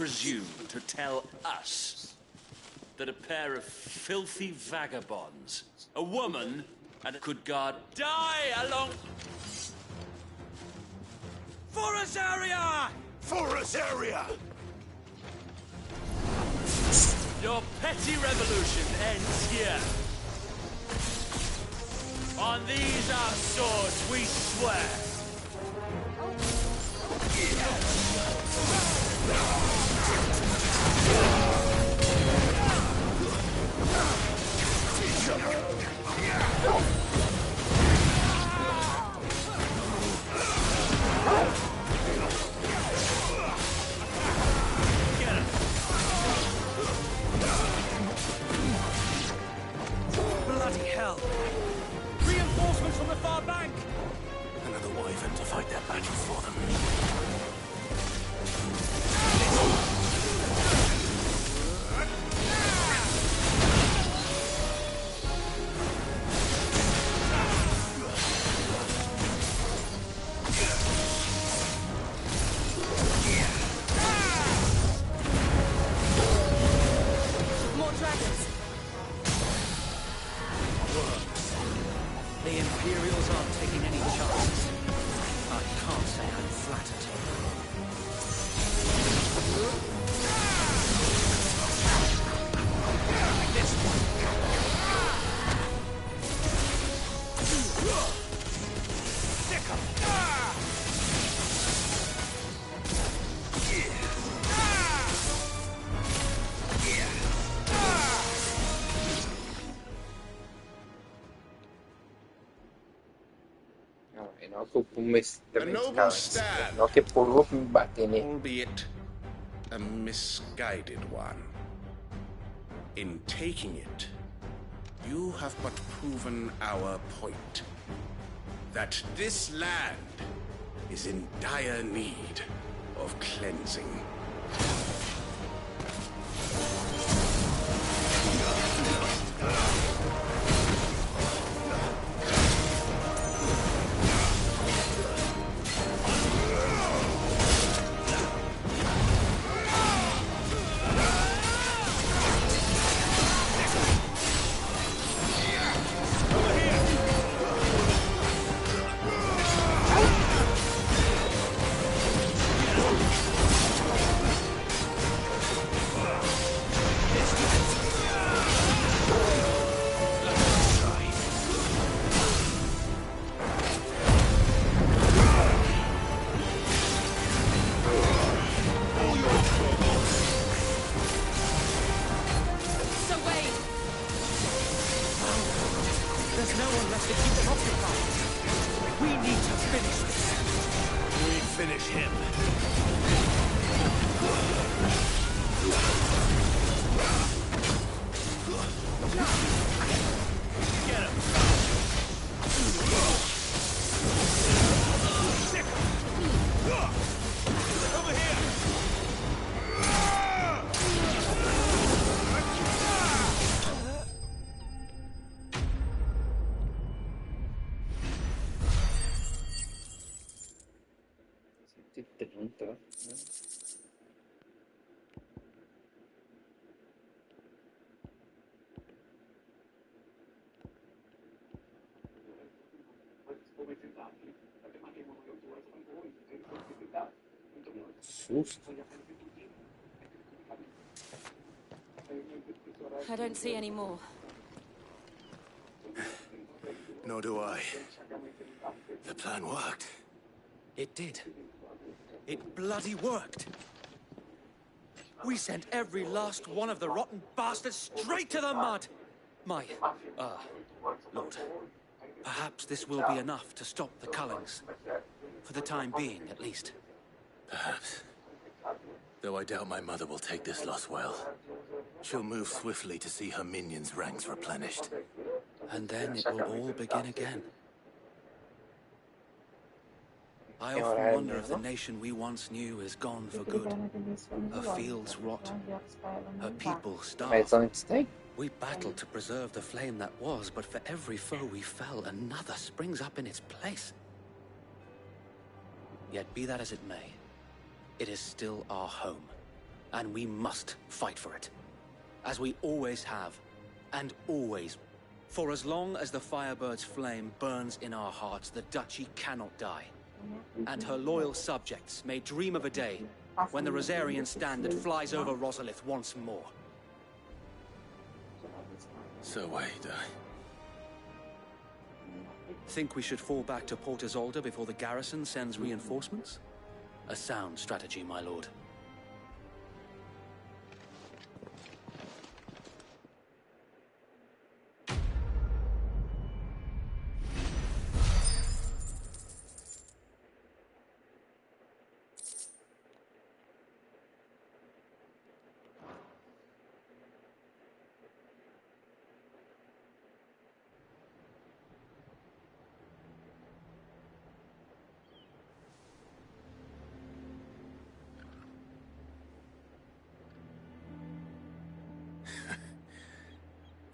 presume to tell us that a pair of filthy vagabonds, a woman and could guard, die along... For Azaria! For Azaria! Your petty revolution ends here. On these our swords we swear. Bloody hell! Reinforcements from the far bank! Another wyvern to fight their battle for them. More dragons! The Imperials aren't taking any chances. I can't say I'm flattered. This one. Stick 'em. A noble stand, albeit a misguided one. In taking it, you have but proven our point. That this land is in dire need of cleansing. There's no one left to keep them occupied. We need to finish this. We finish him. Get him! Over here! I don't see any more. Nor do I. The plan worked. It did. It bloody worked. We sent every last one of the rotten bastards straight to the mud! My, Lord, perhaps this will be enough to stop the Cullings. For the time being, at least. Perhaps. Though I doubt my mother will take this loss well. She'll move swiftly to see her minions' ranks replenished. And then it will all begin again. I often wonder if the nation we once knew is gone for good. Her fields rot. Her people starve. We battled to preserve the flame that was, but for every foe we fell, another springs up in its place. Yet be that as it may, it is still our home. And we must fight for it. As we always have, and always. For as long as the Firebird's flame burns in our hearts, the Duchy cannot die. And her loyal subjects may dream of a day when the Rosarian standard flies over Rosalith once more. So wait, Think we should fall back to Port Isolde before the garrison sends reinforcements? A sound strategy, my lord.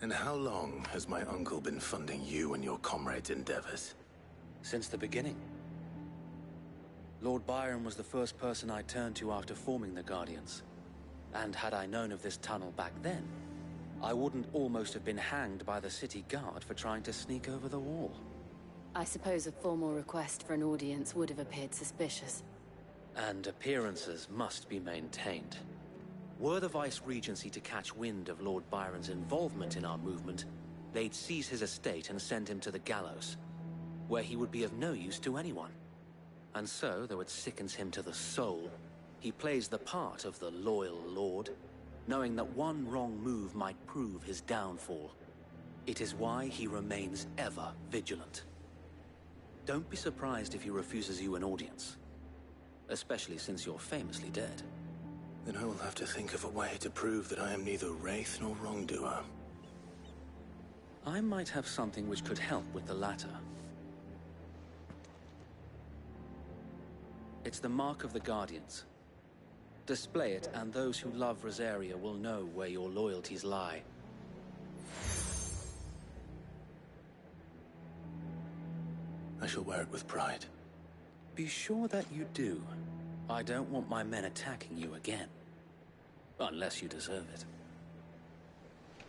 And how long has my uncle been funding you and your comrades' endeavors? Since the beginning. Lord Byron was the first person I turned to after forming the Guardians. And had I known of this tunnel back then, I wouldn't almost have been hanged by the city guard for trying to sneak over the wall. I suppose a formal request for an audience would have appeared suspicious. And appearances must be maintained. Were the Vice-Regency to catch wind of Lord Byron's involvement in our movement, they'd seize his estate and send him to the gallows, where he would be of no use to anyone. And so, though it sickens him to the soul, he plays the part of the loyal lord, knowing that one wrong move might prove his downfall. It is why he remains ever vigilant. Don't be surprised if he refuses you an audience, especially since you're famously dead. Then I will have to think of a way to prove that I am neither wraith nor wrongdoer. I might have something which could help with the latter. It's the mark of the Guardians. Display it, and those who love Rosaria will know where your loyalties lie. I shall wear it with pride. Be sure that you do. I don't want my men attacking you again. Unless you deserve it.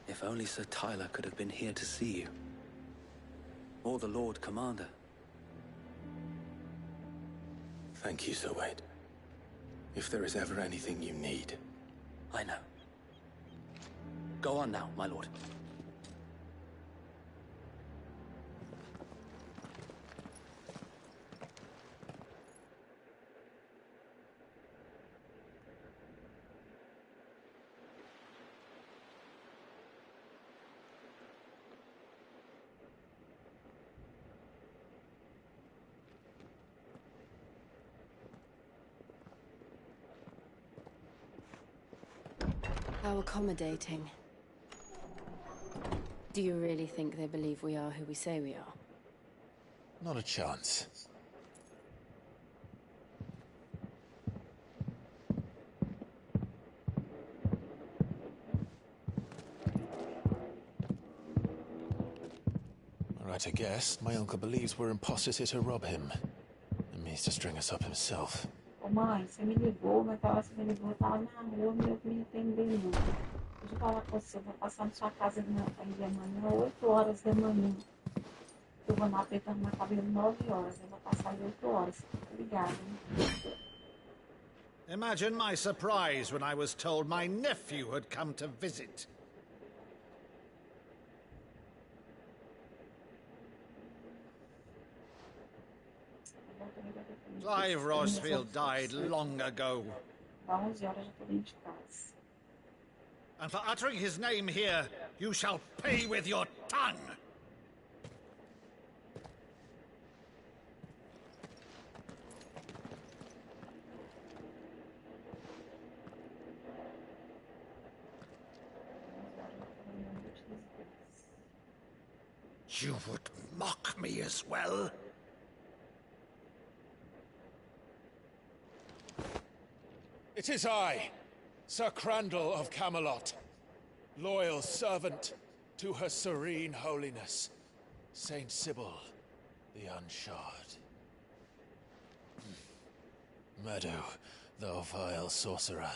If only Sir Tyler could have been here to see you. Or the Lord Commander. Thank you, Sir Wade. If there is ever anything you need. I know. Go on now, my lord. How accommodating. Do you really think they believe we are who we say we are? Not a chance. Right, I guess. My uncle believes we're imposters here to rob him. And means to string us up himself. Ô mãe, você me ligou, mas aquela hora você me ligou, eu tava na rua, meu me entendendo. Deixa eu falar com você, eu vou passar na sua casa aí amanhã, 8 horas da manhã. Eu vou lá apertando meu cabelo 9 horas, eu vou passar aí 8 horas. Obrigada. Imagine my surprise when I was told my nephew had come to visit. Cive ROSfild died long ago. Da 11 horas já tô dentro de casa. And for uttering his name here, you shall pay with your tongue! You would mock me as well? It is I, Sir Crandall of Camelot, loyal servant to Her Serene Holiness, Saint Sybil the Unshard. Meadow, thou vile sorcerer,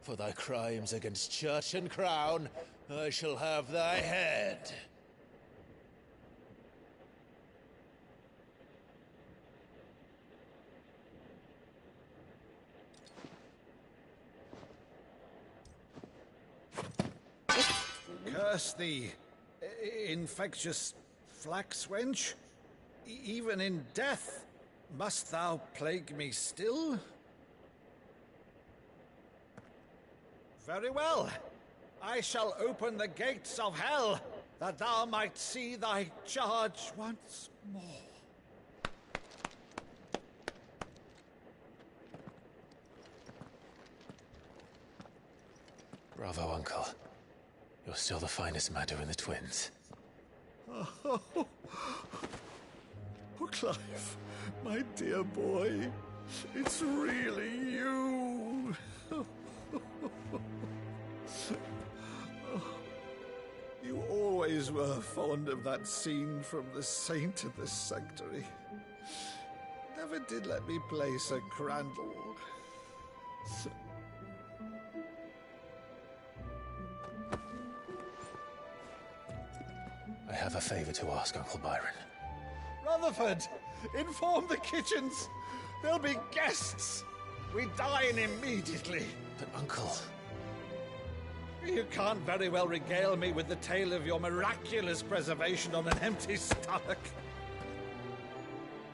For thy crimes against church and crown, I shall have thy head. Curse thee, infectious flax wench. Even in death, must thou plague me still? Very well. I shall open the gates of hell, that thou might see thy charge once more. Bravo, Uncle. You're still the finest Maddu in the twins. Oh, Clive, my dear boy, it's really you. You always were fond of that scene from The Saint of the Sanctuary. Never did let me play Sir Crandall. I have a favor to ask, Uncle Byron. Rutherford, inform the kitchens. There'll be guests. We dine immediately. But, Uncle... You can't very well regale me with the tale of your miraculous preservation on an empty stomach.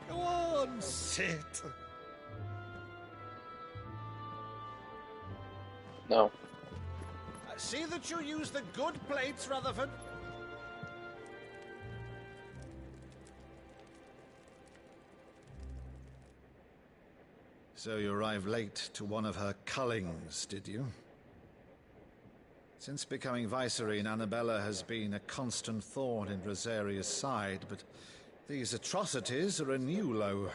Go on, sit. No. See that you use the good plates, Rutherford. So you arrived late to one of her cullings, did you? Since becoming Vicereine, Annabella has been a constant thorn in Rosaria's side, but these atrocities are a new low.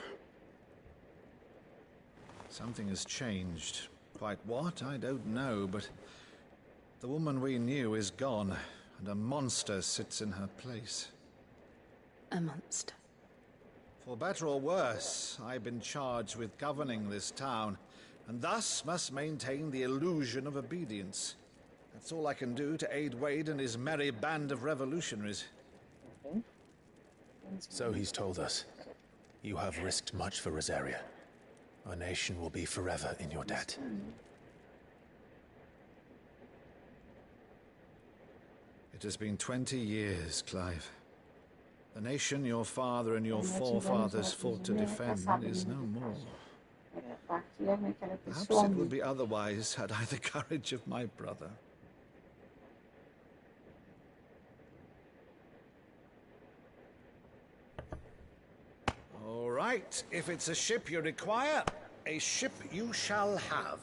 Something has changed. Quite what, I don't know, but the woman we knew is gone, and a monster sits in her place. A monster. For better or worse, I've been charged with governing this town, and thus must maintain the illusion of obedience. That's all I can do to aid Wade and his merry band of revolutionaries. So he's told us. You have risked much for Rosaria. Our nation will be forever in your debt. It has been 20 years, Clive. The nation your father and your forefathers fought to defend is no more. Perhaps it would be otherwise had I the courage of my brother. All right, if it's a ship you require, a ship you shall have.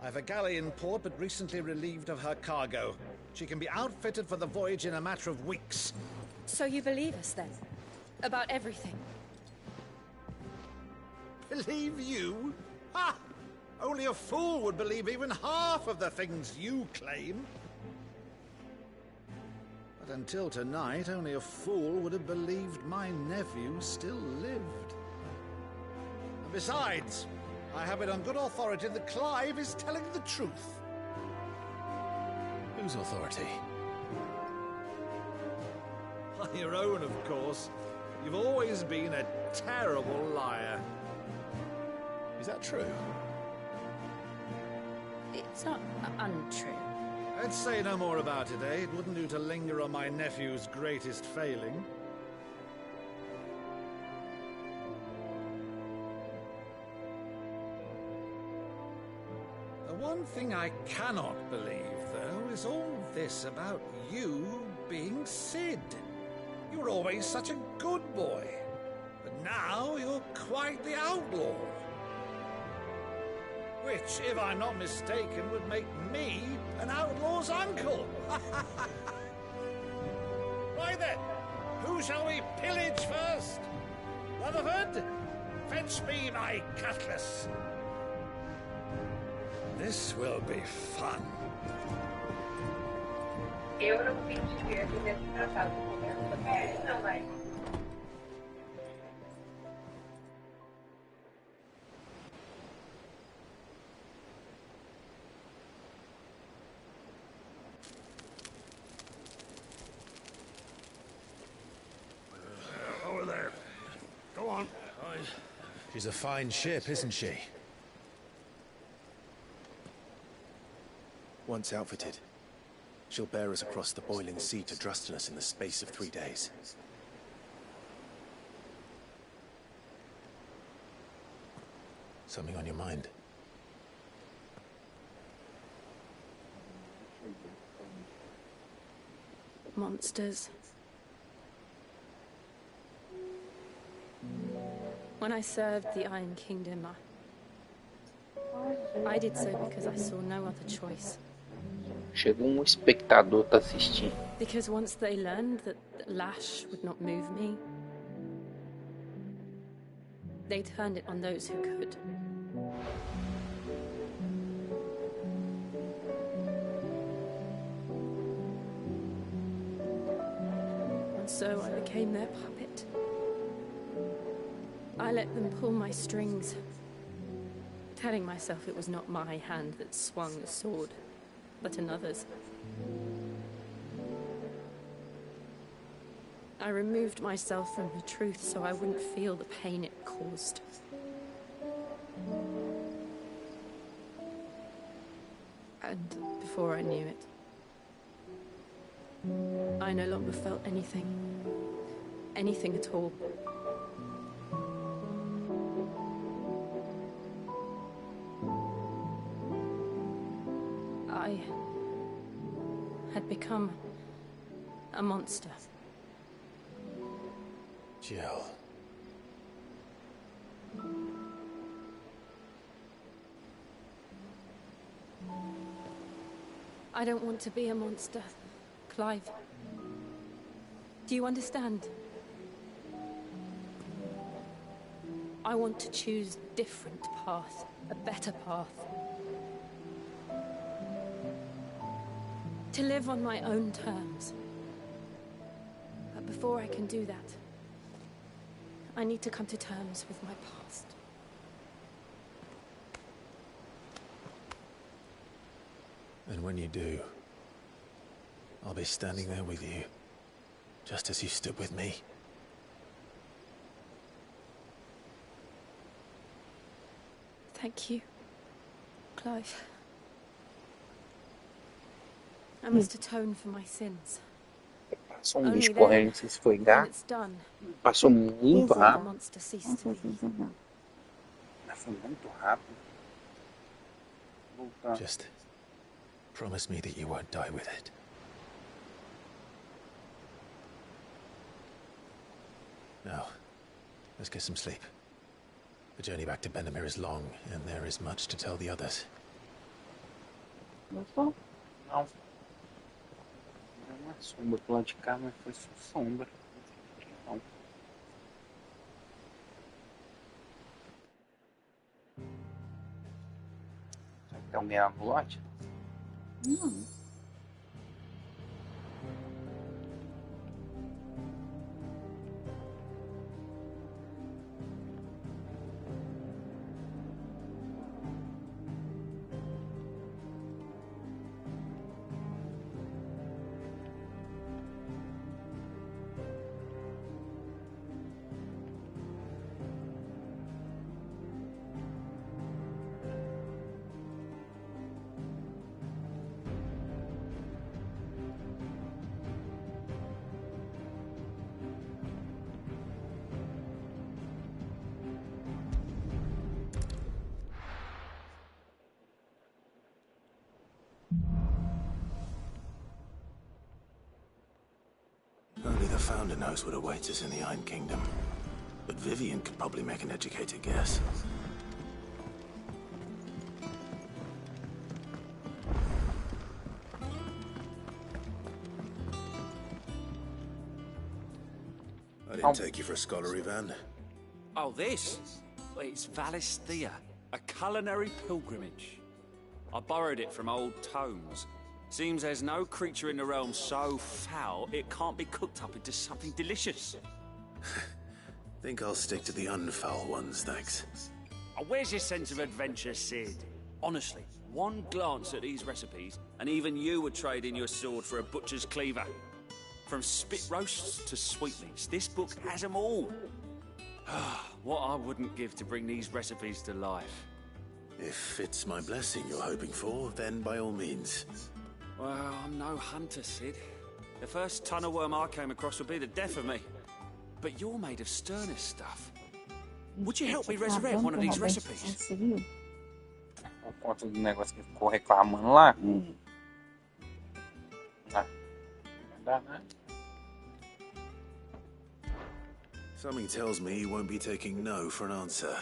I've a galley in port, but recently relieved of her cargo. She can be outfitted for the voyage in a matter of weeks. So you believe us, then? About everything? Believe you? Ha! Only a fool would believe even half of the things you claim. But until tonight, only a fool would have believed my nephew still lived. And besides, I have it on good authority that Clive is telling the truth. Whose authority? On your own, of course. You've always been a terrible liar. Is that true? It's not untrue. Let's say no more about it, eh? It wouldn't do to linger on my nephew's greatest failing. The one thing I cannot believe, though, is all this about you being Cid. You were always such a good boy, but now you're quite the outlaw. Which, if I'm not mistaken, would make me an outlaw's uncle. Right then, who shall we pillage first? Rutherford, fetch me my cutlass. This will be fun. Eu não vi ver desse tratado de comércio, não vai. She's a fine ship, isn't she? Once outfitted, she'll bear us across the boiling sea to Drustinus in the space of 3 days. Something on your mind? Monsters. When I served the Iron Kingdom, I did so because I saw no other choice. Chega espectador tá assistindo. Because once they learned that lash would not move me, they turned it on those who could. And so I became their puppet. I let them pull my strings, telling myself it was not my hand that swung the sword, but another's. I removed myself from the truth so I wouldn't feel the pain it caused. And before I knew it, I no longer felt anything. Anything at all. I had become a monster. Jill. I don't want to be a monster, Clive. Do you understand? I want to choose a different path, a better path. To live on my own terms. But before I can do that, I need to come to terms with my past. And when you do, I'll be standing there with you, just as you stood with me. Thank you, Clive. I must atone for my sins. Passou bicho correndo, não sei se foi gato. Passou muito rápido. Mas foi muito rápido. Voltar. Just promise me that you won't die with it. Now, let's get some sleep. The journey back to Benamir is long, and there is much to tell the others. Não. Uma sombra pro lado de cá, mas foi só sombra. Não. Será que tem alguém na lote? Não. Only the Founder knows what awaits us in the Iron Kingdom. But Vivian could probably make an educated guess. I didn't take you for a scholar, Ivan. Oh, this? Well, it's Valisthea, a culinary pilgrimage. I borrowed it from old tomes. Seems there's no creature in the realm so foul it can't be cooked up into something delicious. Think I'll stick to the unfoul ones, thanks. Oh, where's your sense of adventure, Sid? Honestly, one glance at these recipes, and even you would trade in your sword for a butcher's cleaver. From spit roasts to sweetmeats, this book has them all. What I wouldn't give to bring these recipes to life. If it's my blessing you're hoping for, then by all means. Well, I'm no hunter, Cid. The first tunnel worm I came across would be the death of me. But you're made of sterner stuff. Would you help me resurrect one of these recipes? O conta do negócio que ficou reclamando lá. Ah, não dá, né? Something tells me you won't be taking no for an answer.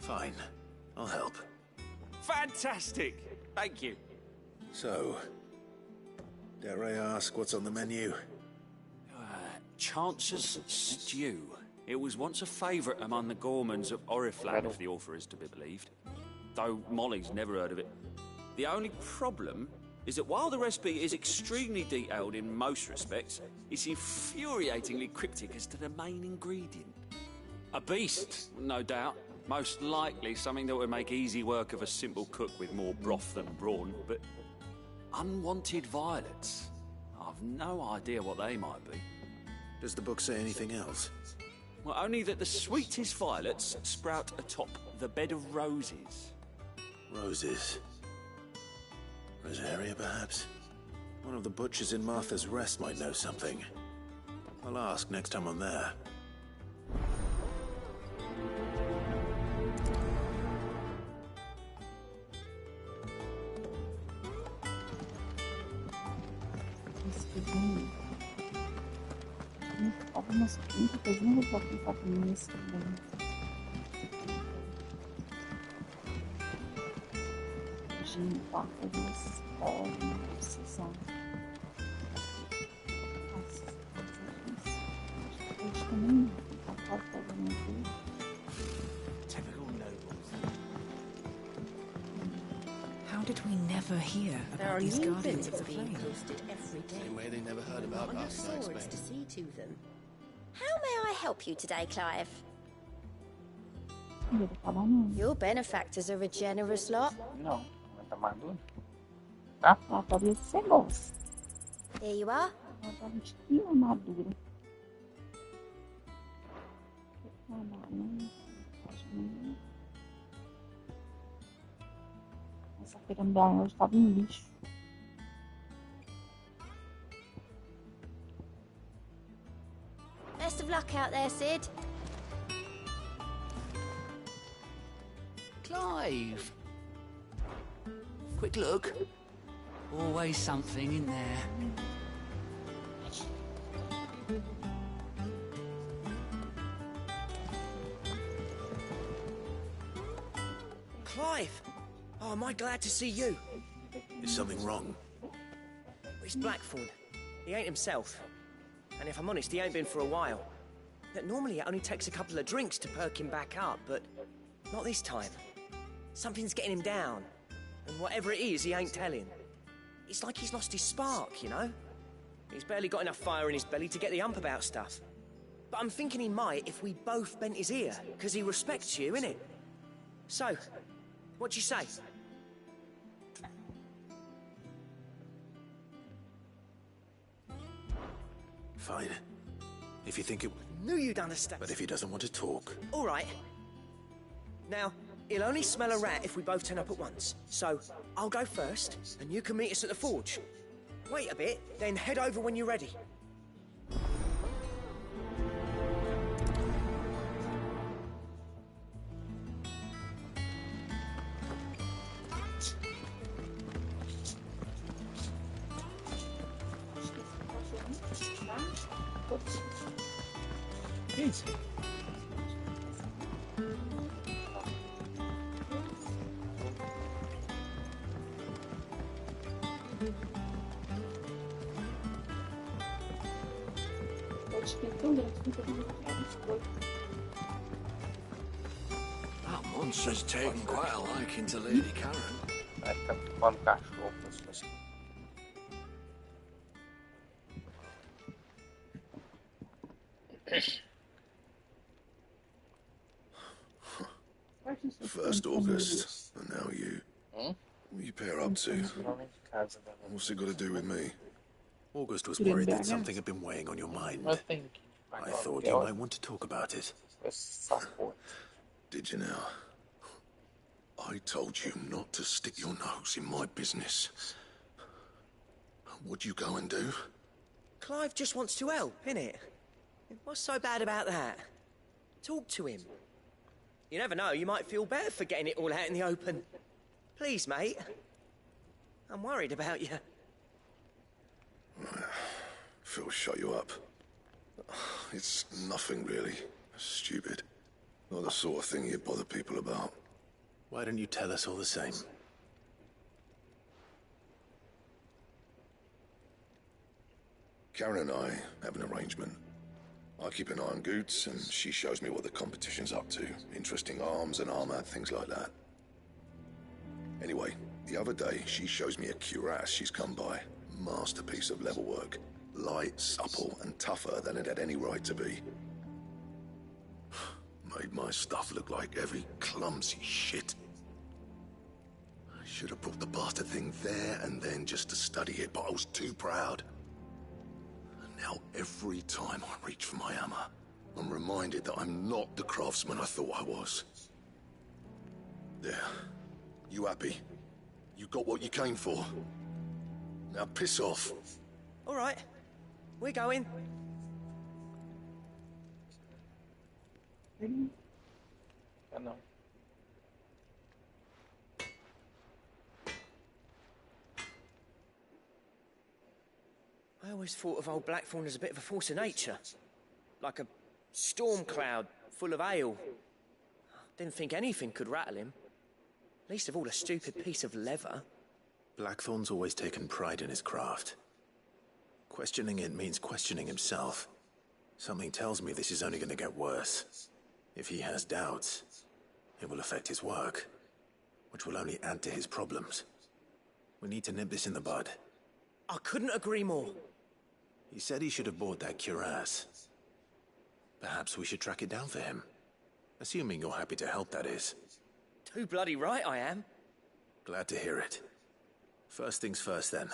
Fine, I'll help. Fantastic! Thank you. So, dare I ask what's on the menu? Chance's Stew. It was once a favourite among the gourmands of Oriflamme, if the author is to be believed. Though Molly's never heard of it. The only problem is that while the recipe is extremely detailed in most respects, it's infuriatingly cryptic as to the main ingredient. A beast, no doubt. Most likely something that would make easy work of a simple cook with more broth than brawn, but unwanted violets. I've no idea what they might be. Does the book say anything else? Well, only that the sweetest violets sprout atop the bed of roses. Roses. Rosaria, perhaps? One of the butchers in Martha's Rest might know something. I'll ask next time I'm there. Algumas coisas não vou tentar comer isso também. De partes podem precisar. Eles também a falta de manter. Typical nobles. How did we never hear about these guardians of the flame? Same way they never heard about last night's bane. To see to them. How may I help you today, Clive? Your benefactors are a generous lot. Não, não tá maduro. Tá? Ah, talvez você goste. Here you are. Ela tá vestida madura. Essa pirâmide hoje estava um lixo. Best of luck out there, Cid. Clive. Quick look. Always something in there. Clive! Oh, am I glad to see you? Is something wrong? It's Blackthorn. He ain't himself. And if I'm honest, he ain't been for a while. Normally it only takes a couple of drinks to perk him back up, but not this time. Something's getting him down. And whatever it is, he ain't telling. It's like he's lost his spark, you know? He's barely got enough fire in his belly to get the ump about stuff. But I'm thinking he might if we both bent his ear, because he respects you, innit? So, what do you say? Fine. If you think it... Knew you'd understand. But if he doesn't want to talk... All right. Now, he'll only smell a rat if we both turn up at once. So, I'll go first, and you can meet us at the forge. Wait a bit, then head over when you're ready. Isso. That monster's taken quite a liking to Lady Karen. Vai ficar ocupando cachorro. First August, and now you. What are you pair up to? What's it got to do with me? August was worried that something had been weighing on your mind. I thought you might want to talk about it. Did you now? I told you not to stick your nose in my business. What'd you go and do? Clive just wants to help, innit? What's so bad about that? Talk to him. You never know, you might feel better for getting it all out in the open. Please, mate. I'm worried about you. Phil shut you up. It's nothing really. Stupid. Not the sort of thing you bother people about. Why don't you tell us all the same? Karen and I have an arrangement. I keep an eye on Goots, and she shows me what the competition's up to. Interesting arms and armor, things like that. Anyway, the other day, she shows me a cuirass she's come by. Masterpiece of level work. Light, supple, and tougher than it had any right to be. Made my stuff look like heavy, clumsy shit. I should have brought the bastard thing there and then just to study it, but I was too proud. Now, every time I reach for my hammer, I'm reminded that I'm not the craftsman I thought I was. There. You happy? You got what you came for? Now piss off. All right. We're going. I always thought of old Blackthorn as a bit of a force of nature. Like a storm cloud full of hail. Didn't think anything could rattle him. Least of all a stupid piece of leather. Blackthorn's always taken pride in his craft. Questioning it means questioning himself. Something tells me this is only going to get worse. If he has doubts, it will affect his work, which will only add to his problems. We need to nip this in the bud. I couldn't agree more. He said he should have bought that cuirass. Perhaps we should track it down for him. Assuming you're happy to help, that is. Too bloody right I am. Glad to hear it. First things first, then.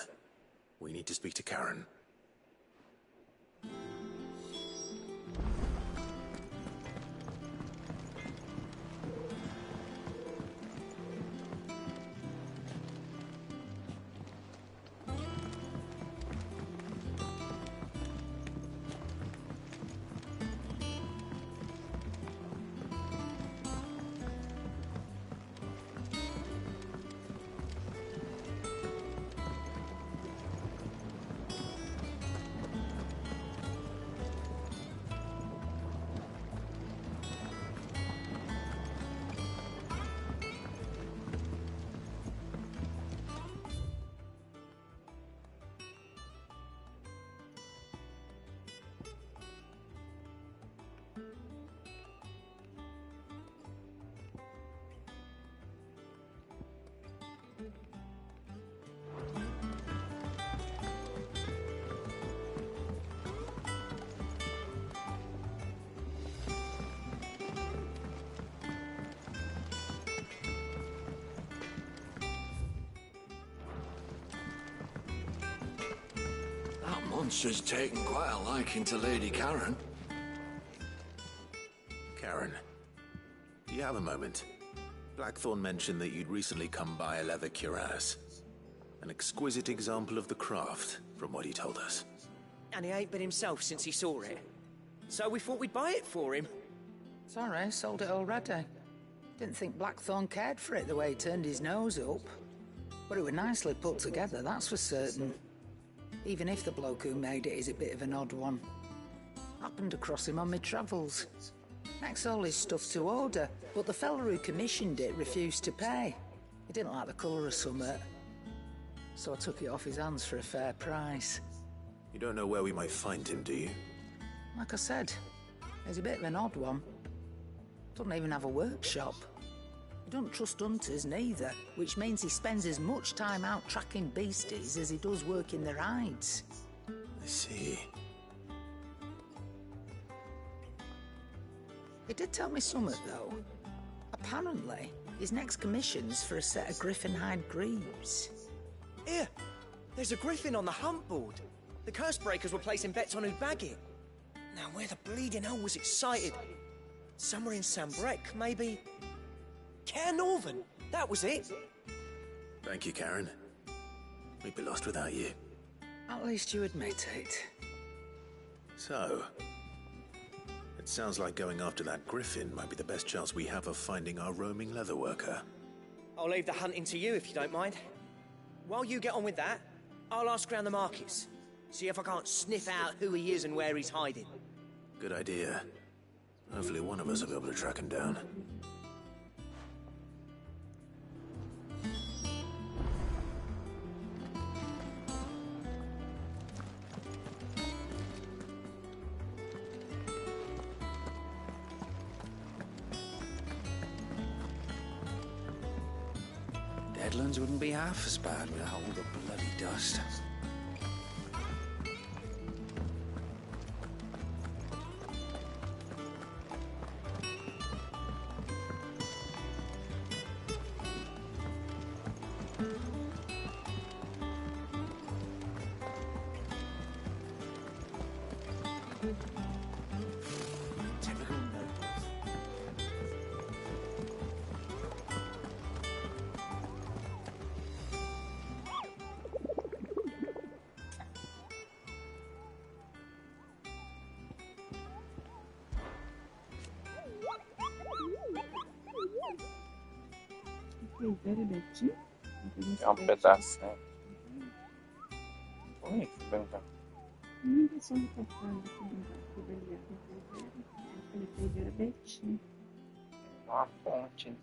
We need to speak to Karen. Monster's taken quite a liking to Lady Karen. Karen, do you have a moment? Blackthorn mentioned that you'd recently come by a leather cuirass. An exquisite example of the craft, from what he told us. And he ain't been himself since he saw it. So we thought we'd buy it for him. Sorry, sold it already. Didn't think Blackthorn cared for it the way he turned his nose up. But it was nicely put together, that's for certain. Even if the bloke who made it is a bit of an odd one. Happened across him on my travels. Next all his stuff to order, but the fella who commissioned it refused to pay. He didn't like the colour of summit. So I took it off his hands for a fair price. You don't know where we might find him, do you? Like I said, he's a bit of an odd one. Doesn't even have a workshop. He doesn't trust hunters neither, which means he spends as much time out tracking beasties as he does working their hides. I see. He did tell me something, though. Apparently, his next commission's for a set of griffin hide greaves. Here, there's a griffin on the hunt board. The curse breakers were placing bets on who'd bag it. Now, where the bleeding hell was it sighted? Somewhere in Sambrec, maybe. Care Northern, that was it. Thank you, Karen. We'd be lost without you. At least you admit it. So, it sounds like going after that griffin might be the best chance we have of finding our roaming leatherworker. I'll leave the hunting to you if you don't mind. While you get on with that, I'll ask around the markets. See if I can't sniff out who he is and where he's hiding. Good idea. Hopefully one of us will be able to track him down. Deadlands wouldn't be half as bad without all the bloody dust. É um pedaço, né? Oi, que brincar. Uma ponte aqui.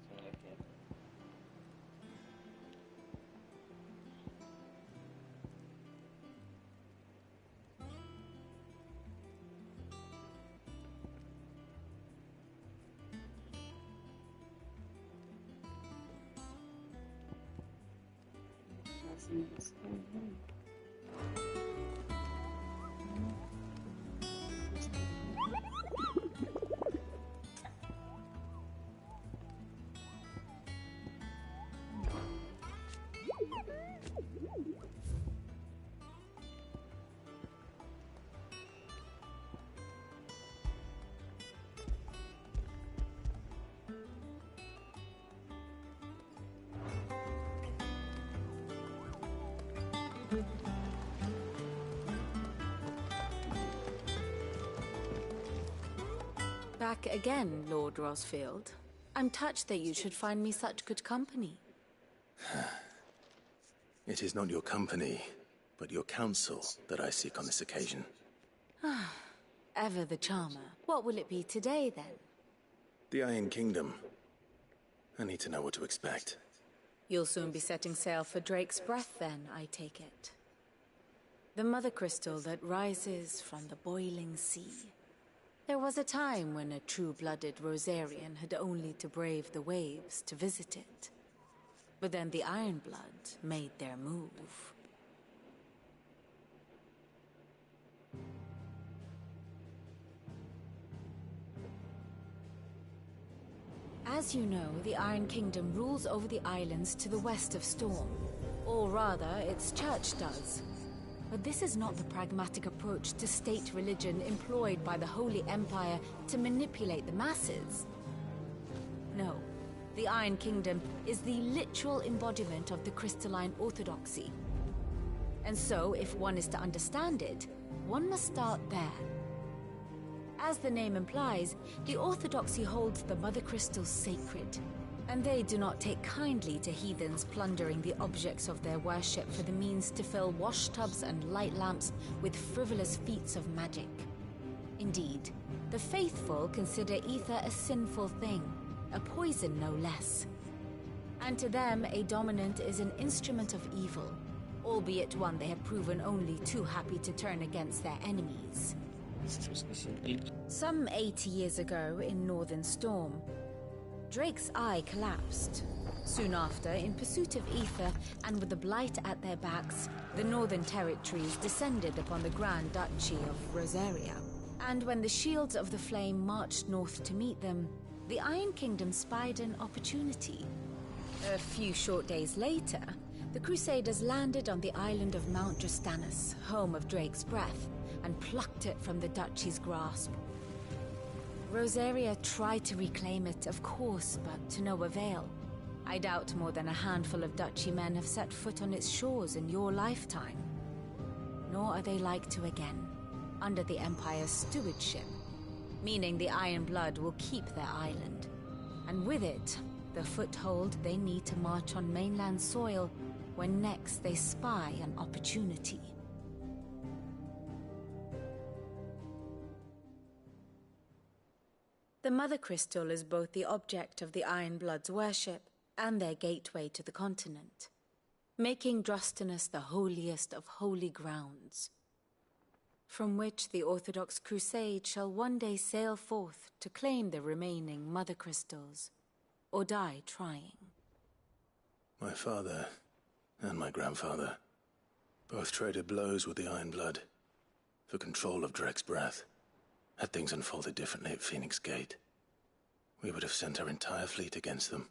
Back again, Lord ROSfild. I'm touched that you should find me such good company. It is not your company, but your counsel that I seek on this occasion. Ever the charmer. What will it be today, then? The Iron Kingdom. I need to know what to expect. You'll soon be setting sail for Drake's Breath, then, I take it. The mother crystal that rises from the boiling sea. There was a time when a true-blooded Rosarian had only to brave the waves to visit it. But then the Ironblood made their move. As you know, the Iron Kingdom rules over the islands to the west of Storm. Or rather, its church does. But this is not the pragmatic approach to state religion employed by the Holy Empire to manipulate the masses. No, the Iron Kingdom is the literal embodiment of the crystalline orthodoxy. And so, if one is to understand it, one must start there. As the name implies, the orthodoxy holds the Mother Crystals sacred. And they do not take kindly to heathens plundering the objects of their worship for the means to fill washtubs and light lamps with frivolous feats of magic. Indeed, the faithful consider ether a sinful thing, a poison no less. And to them, a dominant is an instrument of evil, albeit one they have proven only too happy to turn against their enemies. Some 80 years ago in Northern Storm, Drake's eye collapsed. Soon after, in pursuit of ether and with the blight at their backs, the Northern Territories descended upon the Grand Duchy of Rosaria. And when the Shields of the Flame marched north to meet them, the Iron Kingdom spied an opportunity. A few short days later, the Crusaders landed on the island of Mount Justanus, home of Drake's Breath, and plucked it from the Duchy's grasp. Rosaria tried to reclaim it, of course, but to no avail. I doubt more than a handful of duchy men have set foot on its shores in your lifetime. Nor are they like to again, under the Empire's stewardship, meaning the Iron Blood will keep their island. And with it, the foothold they need to march on mainland soil when next they spy an opportunity. The Mother Crystal is both the object of the Iron Blood's worship and their gateway to the continent, making Drustinus the holiest of holy grounds, from which the Orthodox Crusade shall one day sail forth to claim the remaining Mother Crystals, or die trying. My father and my grandfather both traded blows with the Iron Blood for control of Drek's breath. Had things unfolded differently at Phoenix Gate, we would have sent our entire fleet against them.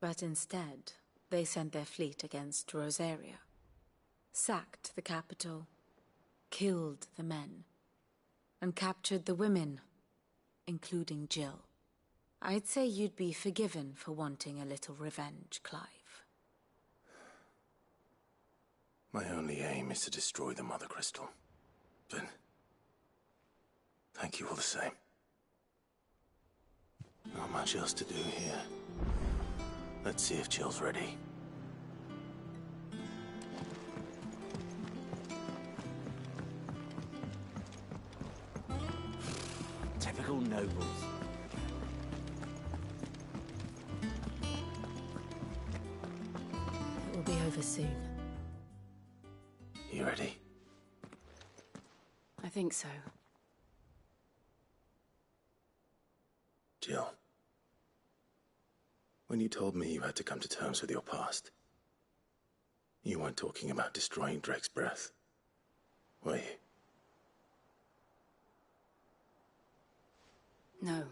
But instead, they sent their fleet against Rosaria, sacked the capital, killed the men, and captured the women, including Jill. I'd say you'd be forgiven for wanting a little revenge, Clive. My only aim is to destroy the Mother Crystal. But thank you all the same. Not much else to do here. Let's see if Jill's ready. Typical nobles. It will be over soon. You ready? I think so. Jill, when you told me you had to come to terms with your past, you weren't talking about destroying Drek's breath, were you? No.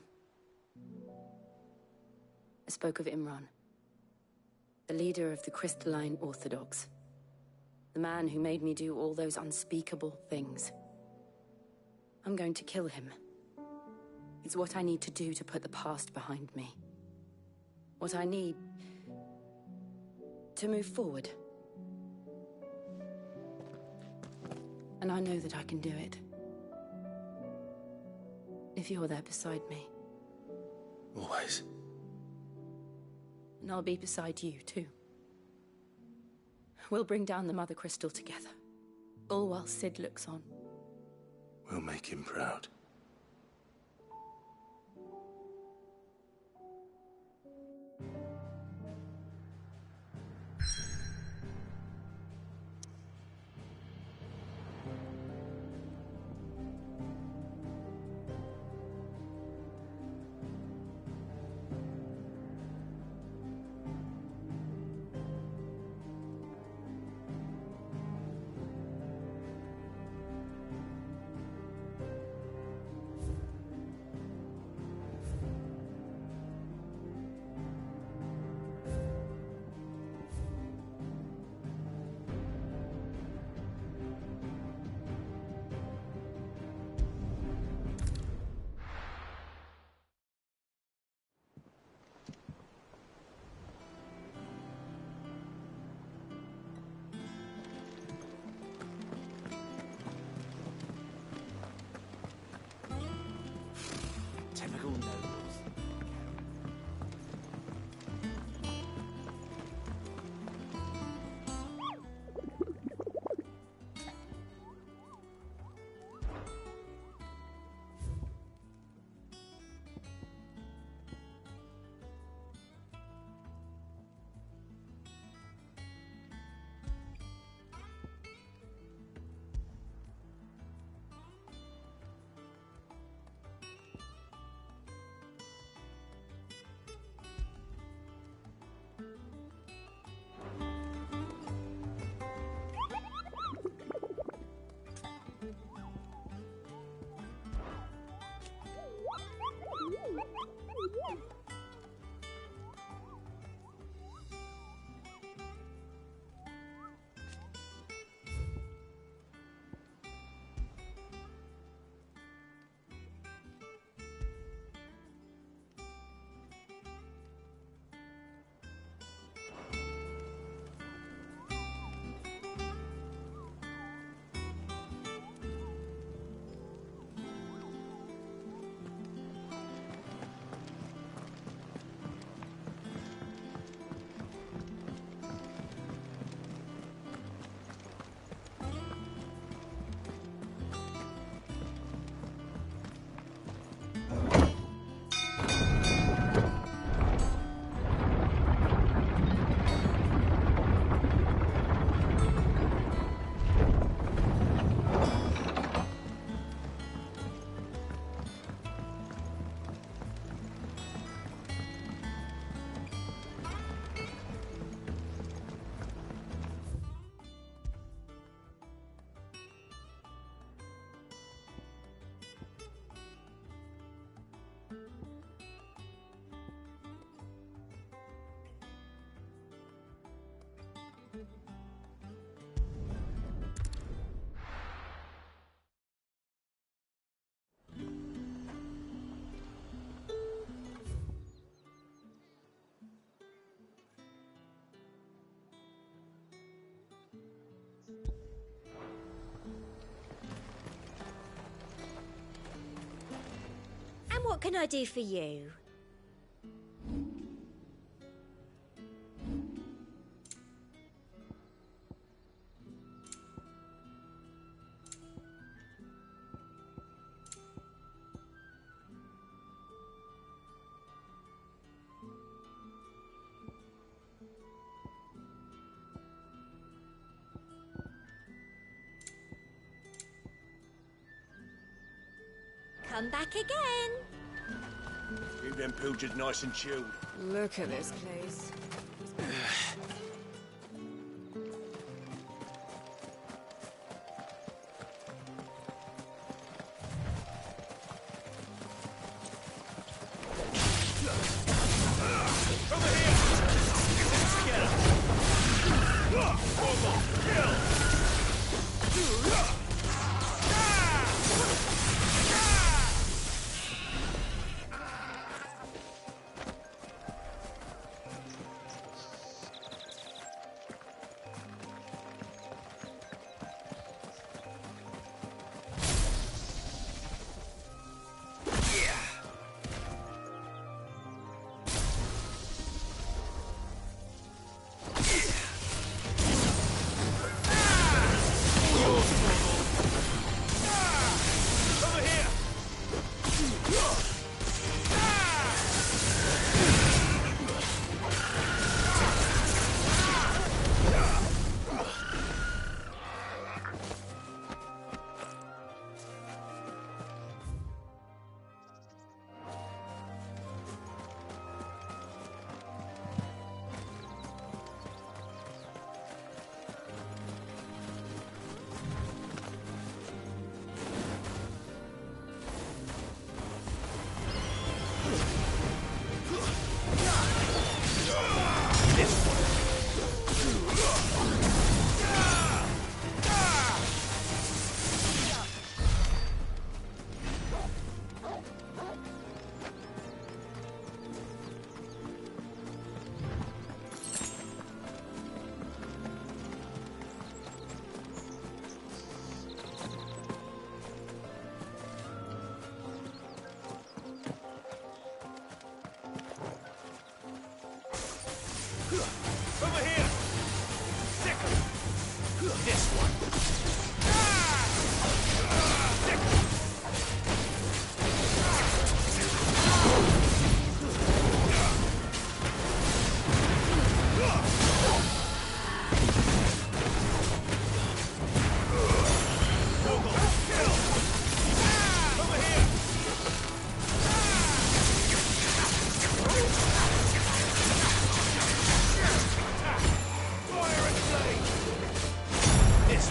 I spoke of Imran, the leader of the Crystalline Orthodox. The man who made me do all those unspeakable things. I'm going to kill him. It's what I need to do to put the past behind me. What I need to move forward. And I know that I can do it. If you're there beside me. Always. And I'll be beside you, too. We'll bring down the Mother Crystal together. All while Sid looks on. We'll make him proud. can I do for you? Come back again. Keep them pilgers nice and chilled. Look at this place. Over here! Stick 'em! This one! This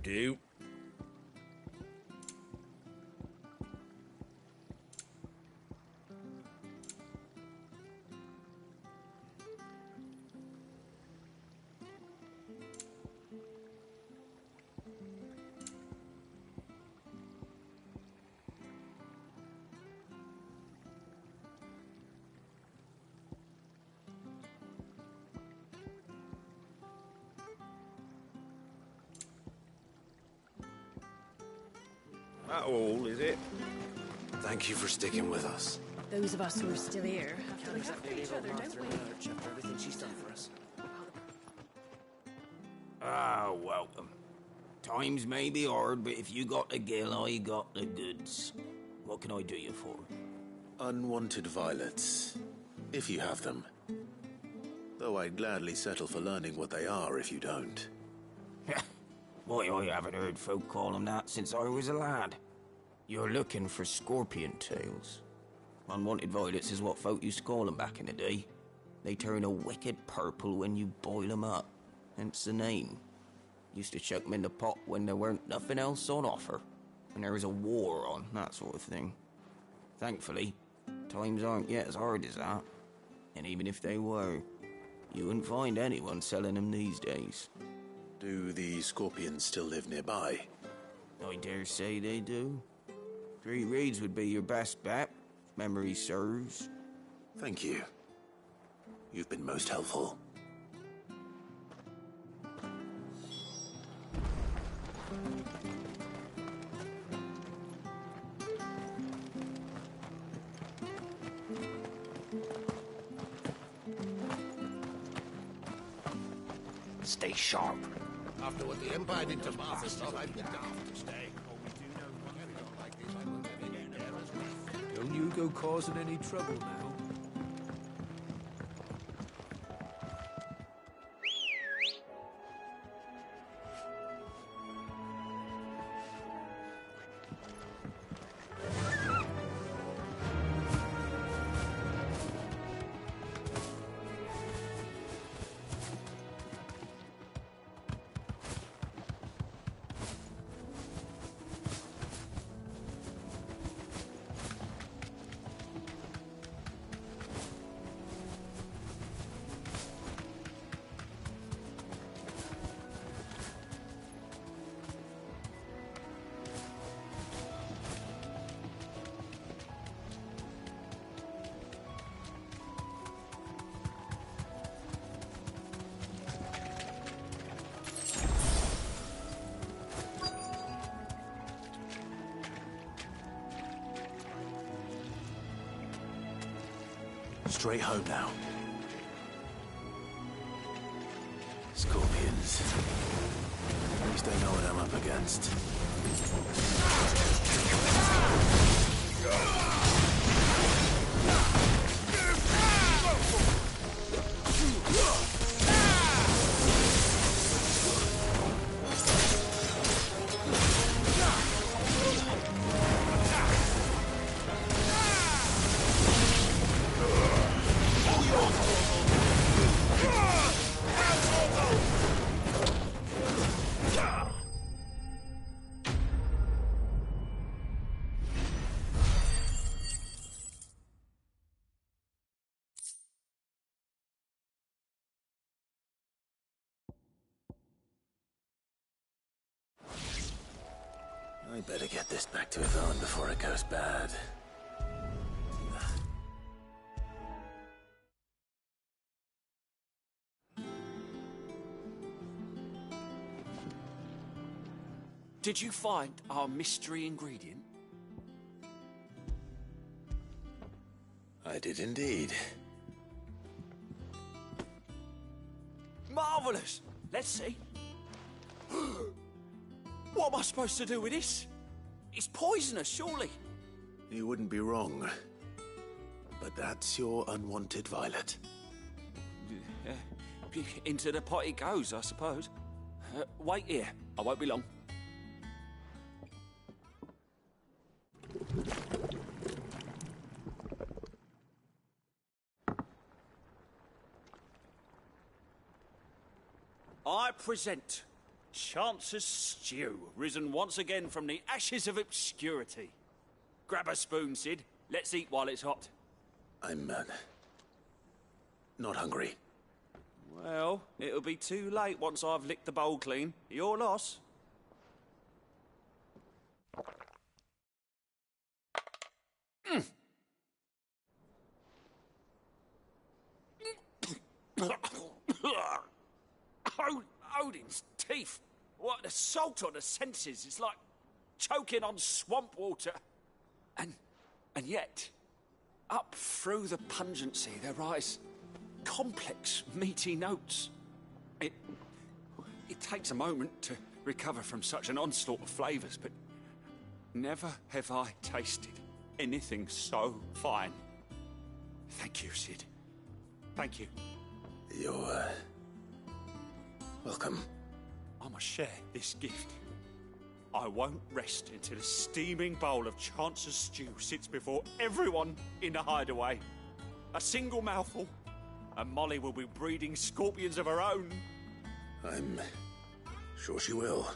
do. That all, is it? Thank you for sticking with us. Those of us who are still here have to look after each other, don't we? After everything she's done for us. Ah, welcome. Times may be hard, but if you got the gill, I got the goods. What can I do you for? Unwanted violets, if you have them. Though I'd gladly settle for learning what they are if you don't. Why, I haven't heard folk call them that since I was a lad. You're looking for scorpion tails. Unwanted violets is what folk used to call them back in the day. They turn a wicked purple when you boil them up, hence the name. Used to chuck them in the pot when there weren't nothing else on offer, when there was a war on, that sort of thing. Thankfully, times aren't yet as hard as that. And even if they were, you wouldn't find anyone selling them these days. Do the scorpions still live nearby? I dare say they do. 3 reeds would be your best bet, if memory serves. Thank you. You've been most helpful. Stay sharp. After what the Empire did to Martha Stop, I'd be daft to stay. Don't you go causing any trouble now. Straight home now. Scorpions. At least I know what I'm up against. I better get this back to Yvonne before it goes bad. Did you find our mystery ingredient? I did indeed. Marvellous! Let's see. What am I supposed to do with this? It's poisonous, surely. You wouldn't be wrong. But that's your unwanted violet. Into the pot it goes, I suppose. Wait here. I won't be long. I present Chance's stew, risen once again from the ashes of obscurity. Grab a spoon, Cid. Let's eat while it's hot. I'm, not hungry. Well, it'll be too late once I've licked the bowl clean. Your loss. Odin's teeth. What, the salt on the senses? It's like choking on swamp water. And yet, up through the pungency, there rise complex, meaty notes. It takes a moment to recover from such an onslaught of flavours, but never have I tasted anything so fine. Thank you, Cid. Thank you. You're, welcome. I must share this gift. I won't rest until a steaming bowl of Chance's stew sits before everyone in the hideaway. A single mouthful, and Molly will be breeding scorpions of her own. I'm sure she will.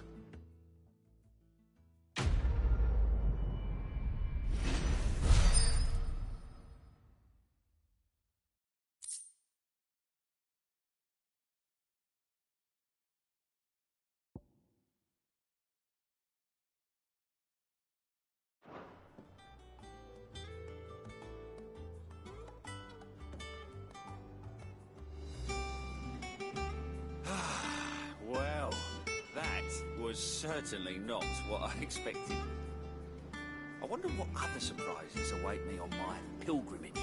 Well, that was certainly not what I expected. I wonder what other surprises await me on my pilgrimage.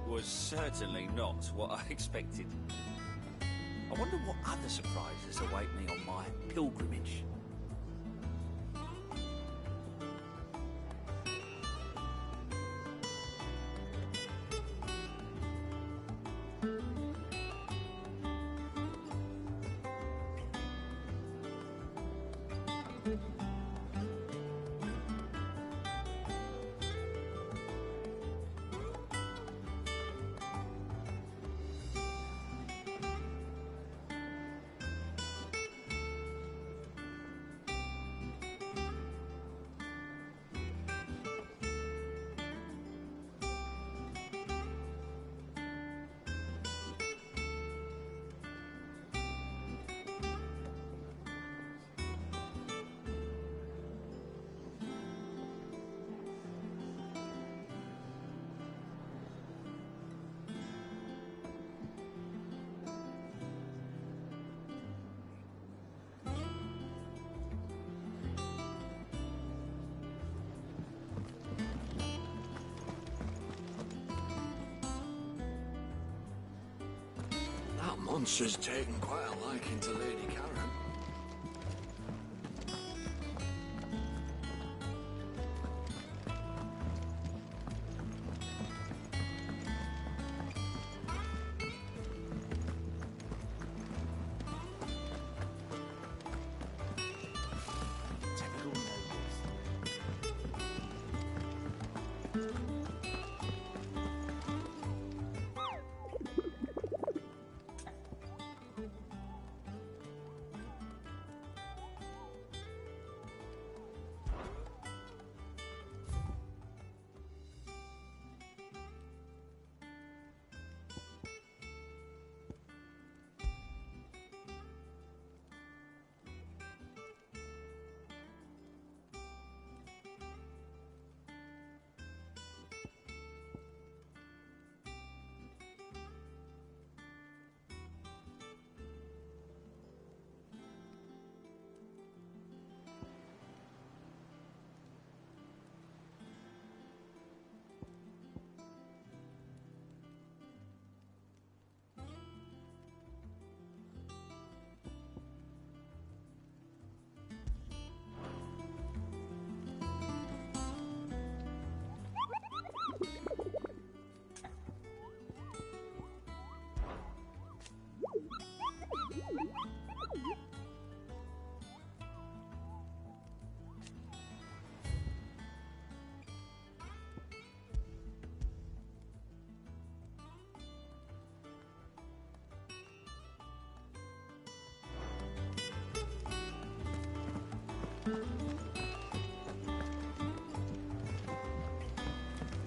Was certainly not what I expected. I wonder what other surprises await me on my pilgrimage. Monster's taken quite a liking to Lady Karen.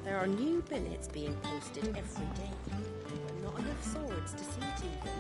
There are new billets being posted every day, but not enough swords to see to them.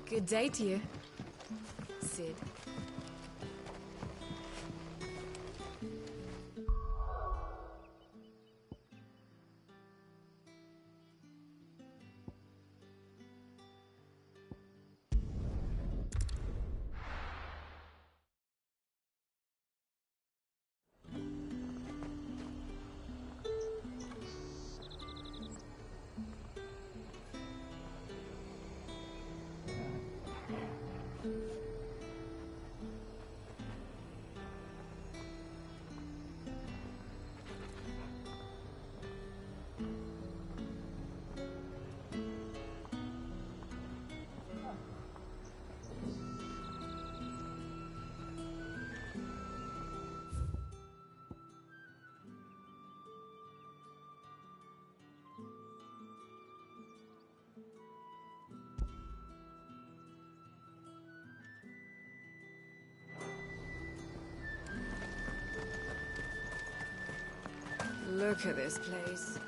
Good day to you, Cid. Look at this place.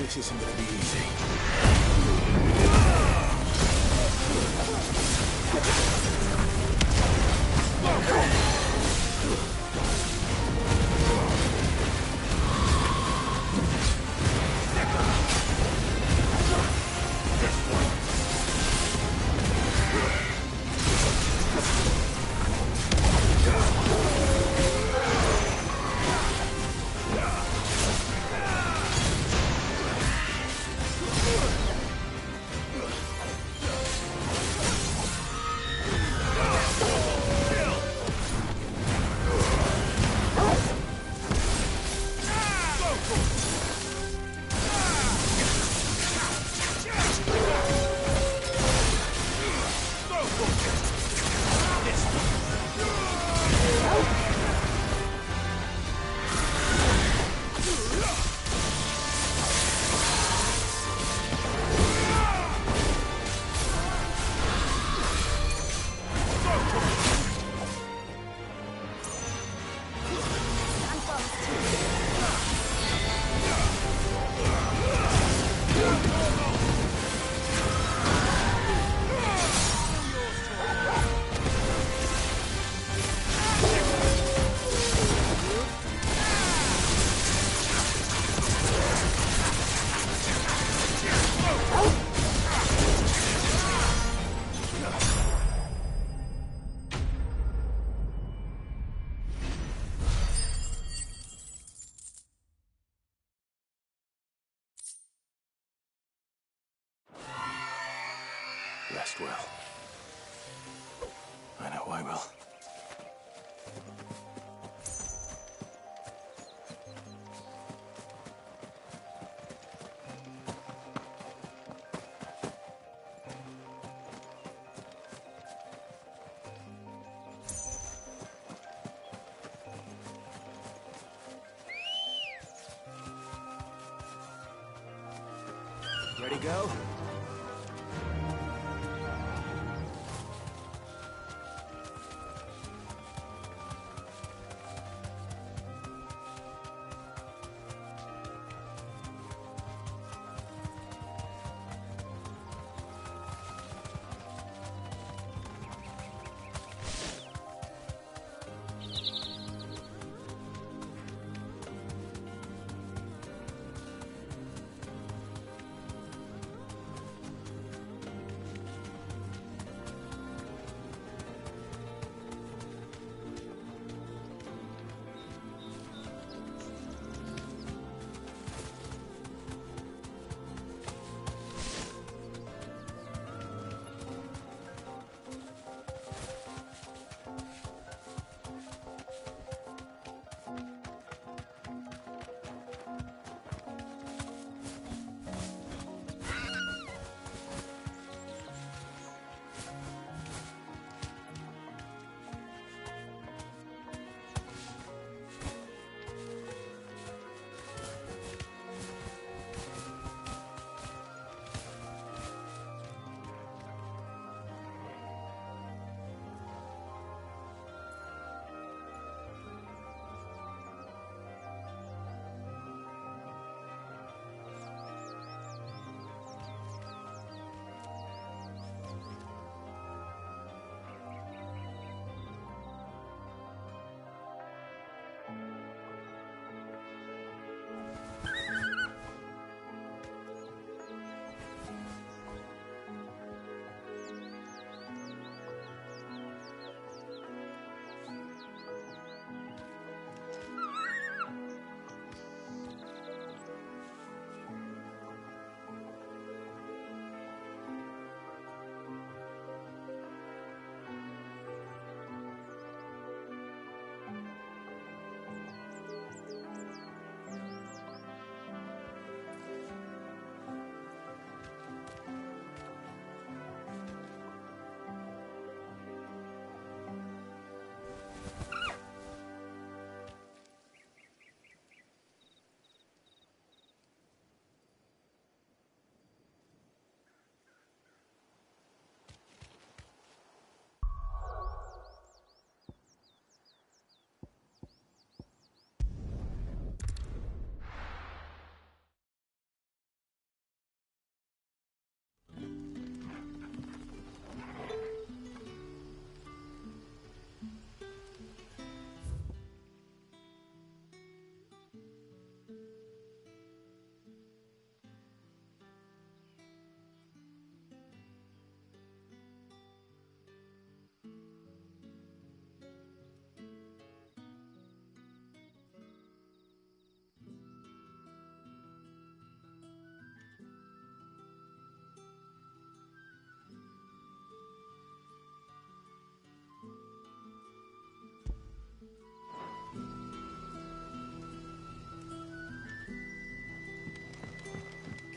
This isn't gonna be easy. Rest well. I know I will. Ready, go?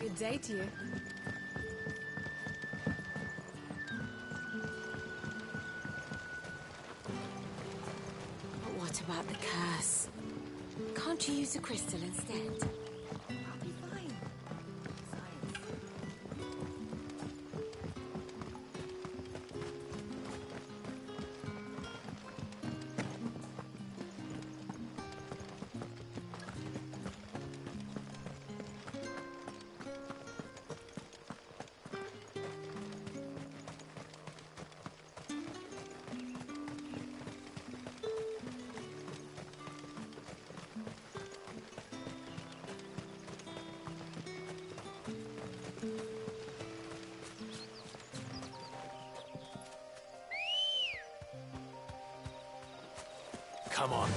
Good day to you. But what about the curse? Can't you use a crystal instead? I'll be fine. Science. Come on.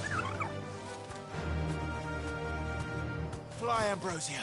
Fly, Ambrosia.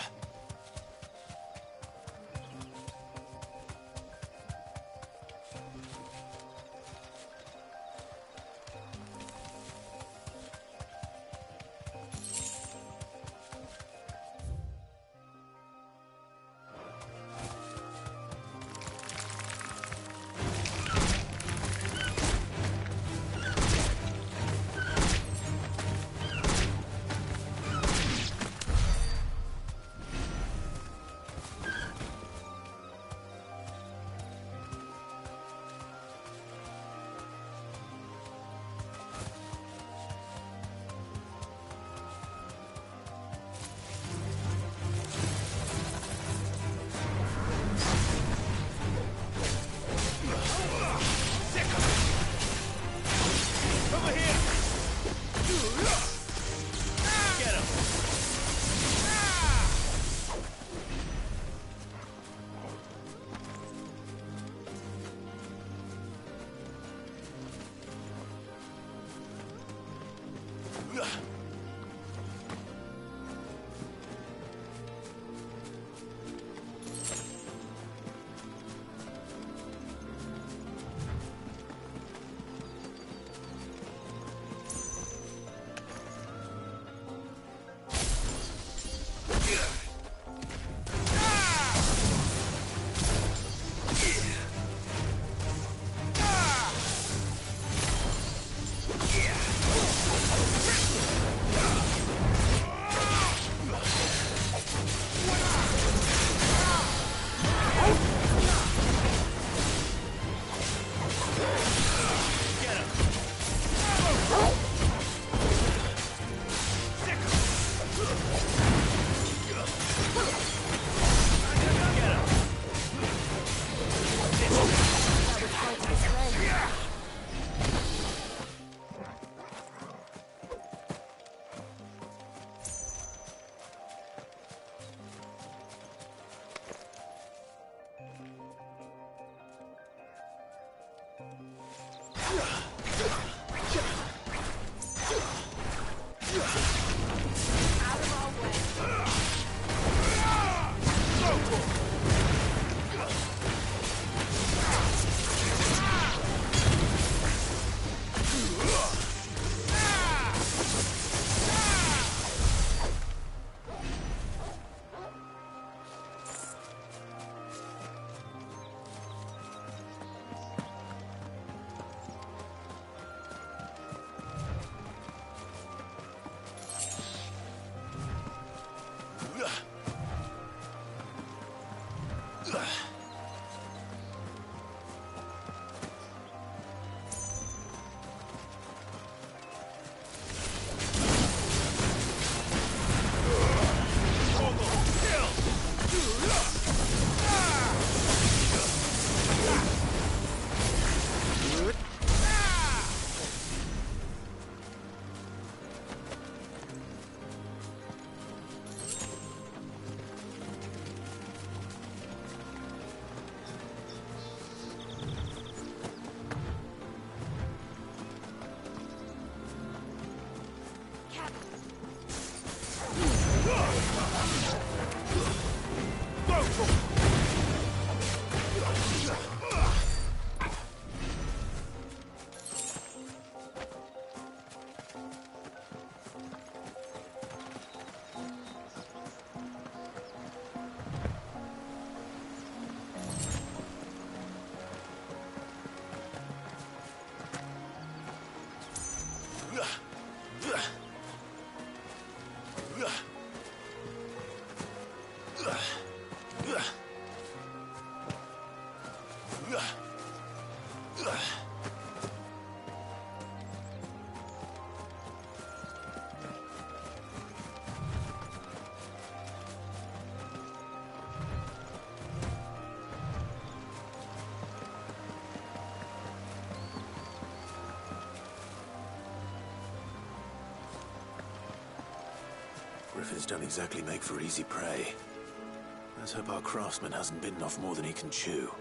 Griffins don't exactly make for easy prey. Let's hope our craftsman hasn't bitten off more than he can chew.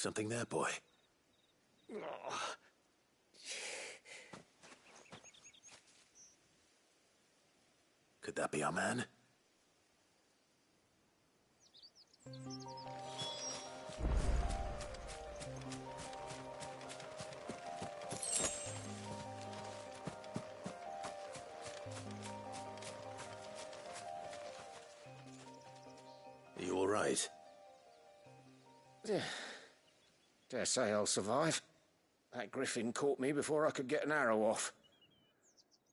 Something there, boy. Could that be our man? right? Yeah. Dare say I'll survive. That griffin caught me before I could get an arrow off.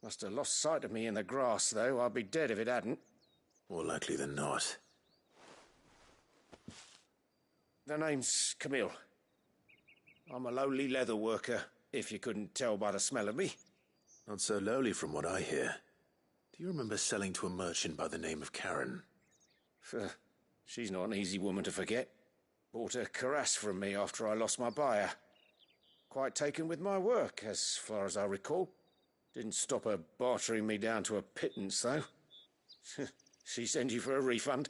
Must have lost sight of me in the grass, though. I'd be dead if it hadn't. More likely than not. The name's Camille. I'm a lowly leather worker, if you couldn't tell by the smell of me. Not so lowly from what I hear. Do you remember selling to a merchant by the name of Karen? She's not an easy woman to forget. Bought a cuirass from me after I lost my buyer. Quite taken with my work, as far as I recall. Didn't stop her bartering me down to a pittance, though. She sent you for a refund?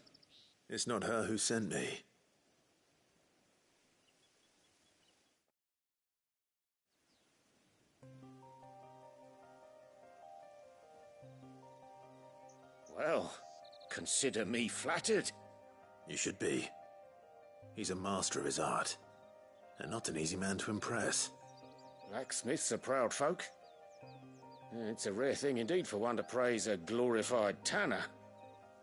It's not her who sent me. Well, consider me flattered. You should be. He's a master of his art, and not an easy man to impress. Blacksmiths are proud folk. It's a rare thing indeed for one to praise a glorified tanner.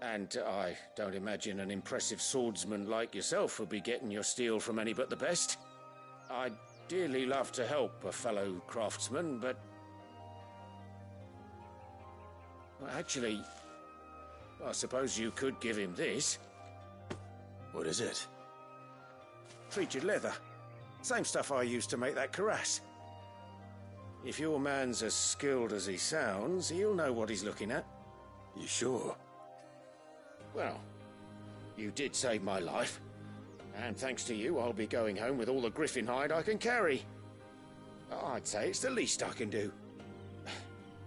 And I don't imagine an impressive swordsman like yourself would be getting your steel from any but the best. I'd dearly love to help a fellow craftsman, but... well, actually, I suppose you could give him this. What is it? Treated leather. Same stuff I used to make that cuirass. If your man's as skilled as he sounds, he'll know what he's looking at. You sure? Well, you did save my life. And thanks to you, I'll be going home with all the griffin hide I can carry. I'd say it's the least I can do.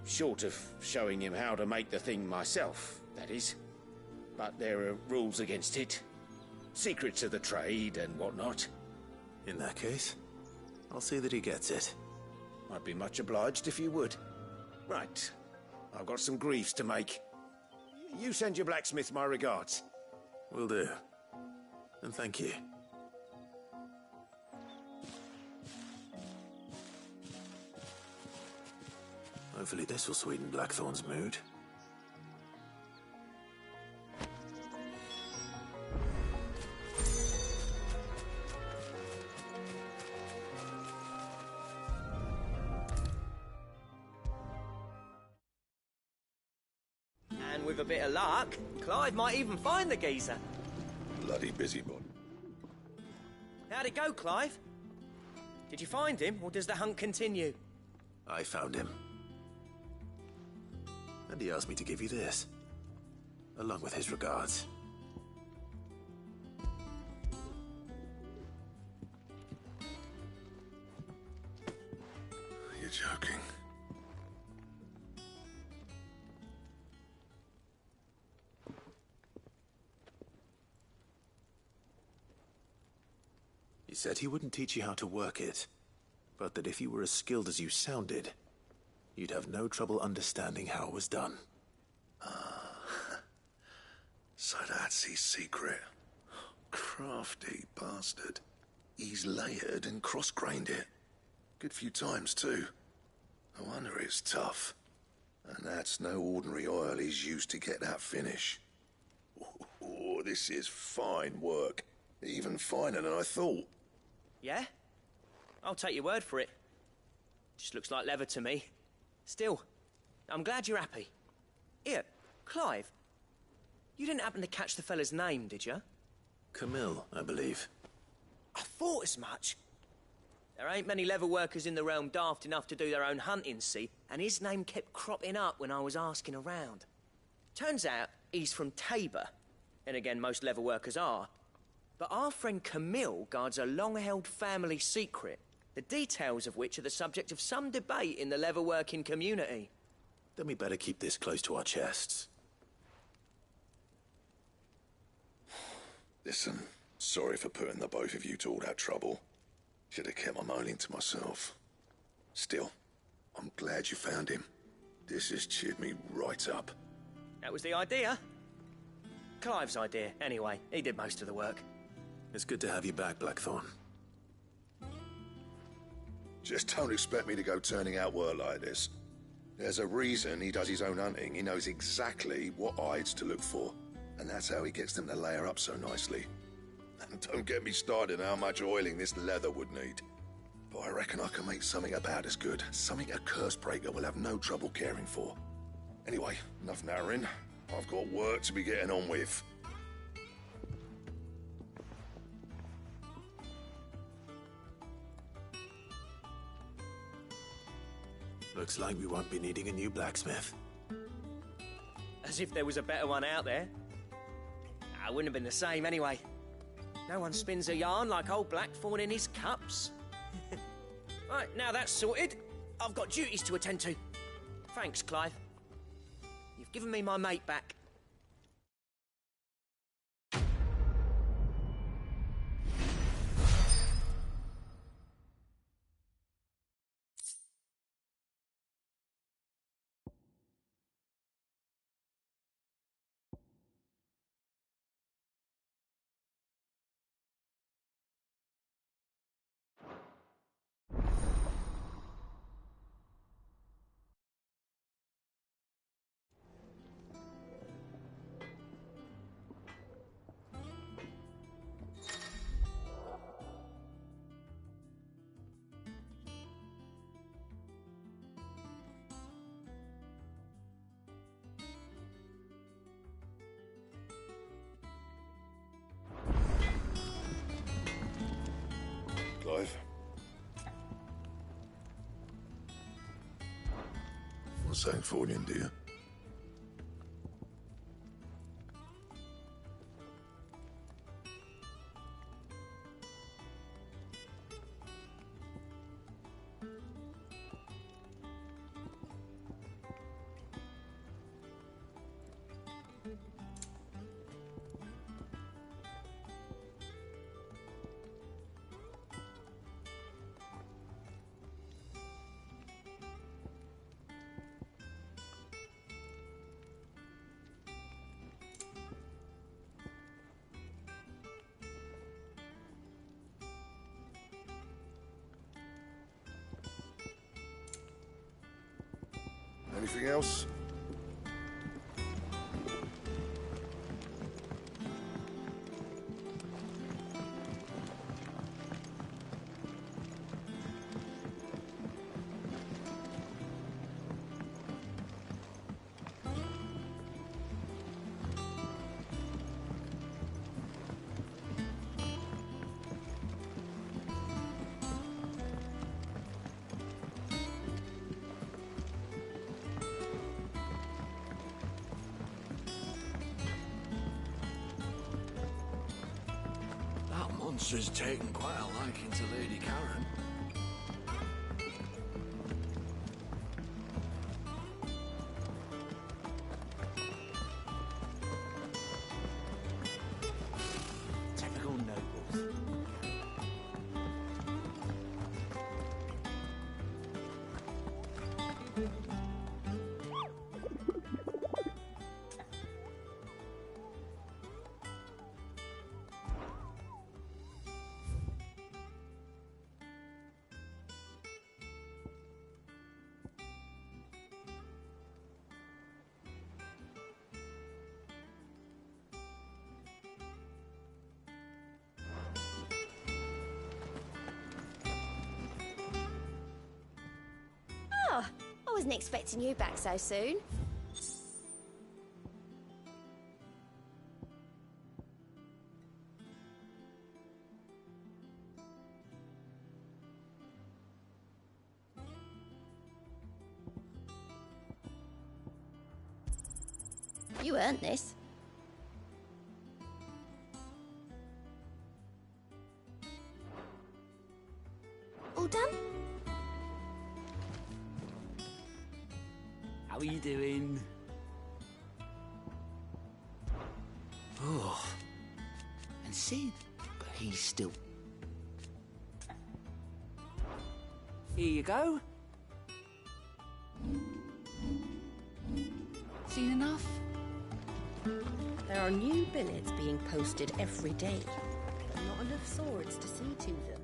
Short of showing him how to make the thing myself, that is. But there are rules against it. Secrets of the trade and whatnot. In that case, I'll see that he gets it. I'd be much obliged if you would. Right. I've got some greaves to make. You send your blacksmith my regards. Will do. And thank you. Hopefully this will sweeten Blackthorn's mood. And with a bit of luck, Clive might even find the geezer. Bloody busybody. How'd it go, Clive? Did you find him, or does the hunt continue? I found him. And he asked me to give you this, along with his regards. You're joking. He said he wouldn't teach you how to work it, but that if you were as skilled as you sounded, you'd have no trouble understanding how it was done. So that's his secret. Crafty bastard. He's layered and cross-grained it. Good few times, too. No wonder it's tough. And that's no ordinary oil he's used to get that finish. Oh, this is fine work. Even finer than I thought. Yeah? I'll take your word for it. Just looks like leather to me. Still, I'm glad you're happy. Here, Clive, you didn't happen to catch the fella's name, did you? Camille, I believe. I thought as much. There ain't many leather workers in the realm daft enough to do their own hunting, see, and his name kept cropping up when I was asking around. Turns out he's from Tabor, and again, most leather workers are. But our friend Camille guards a long-held family secret, the details of which are the subject of some debate in the leather-working community. Then we better keep this close to our chests. Listen, sorry for putting the both of you to all that trouble. Should have kept my moaning to myself. Still, I'm glad you found him. This has cheered me right up. That was the idea. Clive's idea, anyway. He did most of the work. It's good to have you back, Blackthorn. Just don't expect me to go turning out work like this. There's a reason he does his own hunting. He knows exactly what hides to look for. And that's how he gets them to layer up so nicely. And don't get me started on how much oiling this leather would need. But I reckon I can make something about as good. Something a curse breaker will have no trouble caring for. Anyway, enough narrowing. I've got work to be getting on with. Looks like we won't be needing a new blacksmith. As if there was a better one out there. Nah, it wouldn't have been the same anyway. No one spins a yarn like old Blackthorn in his cups. Right, now that's sorted, I've got duties to attend to. Thanks, Clive. You've given me my mate back. Clive? What's St. Fornian, dear? Anything else? Monster's taken quite a liking to Lady Karen. Typical nobles. Oh, I wasn't expecting you back so soon. You earned this. All done? How are you doing? Oh, and Sid, but he's still. Here you go. Seen enough? There are new billets being posted every day, but not enough swords to see to them.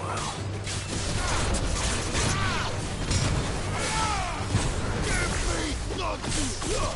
while. Give me the...